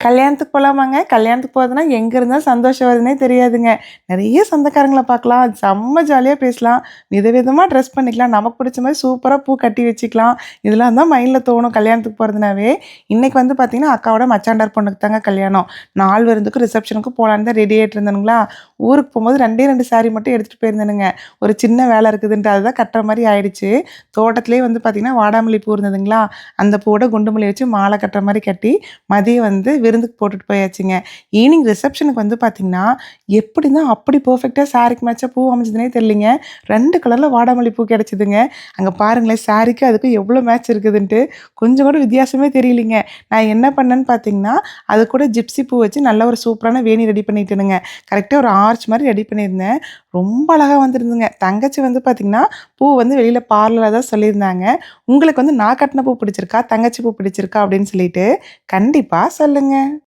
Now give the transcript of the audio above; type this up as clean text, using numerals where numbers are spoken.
கல்யாணத்துக்கு போகலாமாங்க? கல்யாணத்துக்கு போறதுன்னா எங்க இருந்தா சந்தோஷம் வருதுன்னே தெரியாதுங்க. நெறைய சொந்தக்காரங்கள பார்க்கலாம். செம்ம ஜாலியா பேசலாம். விதவிதமா ட்ரெஸ் பண்ணிக்கலாம். நமக்கு பிடிச்ச மாரி சூப்பரா பூ கட்டி வச்சுக்கலாம். இதெல்லாம் தான் மைண்ட்ல தோணும் கல்யாணத்துக்கு போறதுனாவே. இன்னைக்கு வந்து பார்த்தீங்கன்னா, அக்காவோட மச்சாண்டார் பொண்ணுக்கு தாங்க கல்யாணம். நாள் விருந்துக்கும், ரிசப்ஷனுக்கும் போலான்னு தான் ரெடி ஆயிட்டு இருந்தேனுங்களா, ஊருக்கு போம்போது 2டே 2 சாரி மட்டும் எடுத்துட்டு போயிருந்தேனுங்க. ஒரு சின்ன வேலை இருக்குதுன்ட்டு அதுதான் கட்டுற மாரி ஆயிடுச்சு. தோட்டத்திலேயே வந்து பார்த்தீங்கன்னா, வாடாமல்லி பூ இருந்ததுங்களா, அந்த பூவோட குண்டு மல்லி வச்சு மாலை கட்டுற மாரி கட்டி, மதியம் வந்து விருந்துக்கு போட்டுட்டு போயாச்சுங்க. ஈவினிங் ரிசப்ஷனுக்கு வந்து பார்த்தீங்கன்னா, எப்படி தான் அப்படி பெர்ஃபெக்ட்டா சாரிக்கு மேட்சா பூ அமைஞ்சதுன்னே தெரியலைங்க. 2 கலர்ல வாடாமல்லி பூ கிடைச்சதுங்க. அங்க பாருங்களேன் சாரிக்கும் அதுக்கும் எவ்வளோ மேட்ச் இருக்குதுன்ட்டு. கொஞ்சம் கூட வித்தியாசமே தெரியலைங்க. நான் என்ன பண்ணேன்னு பார்த்தீங்கன்னா, அது கூட ஜிப்ஸி பூ வச்சு நல்ல ஒரு சூப்பரான வேணி ரெடி பண்ணிட்டேனுங்க. கரெக்ட்டா ஒரு ஆர்ச் மாரி ரெடி பண்ணியிருந்தேன். ரொம்ப அழகா வந்திருந்ததுங்க. தங்கச்சி வந்து பார்த்தீங்கன்னா, பூ வந்து வெளியில பார்லர்ல தான் சொல்லியிருந்தாங்க. உங்களுக்கு வந்து நான் கட்டின பூ பிடிச்சிருக்கா? தங்கச்சி பூ பிடிச்சிருக்கா? அப்படின்னு சொல்லிட்டு, கண்டிப்பா சொல்லுங்க.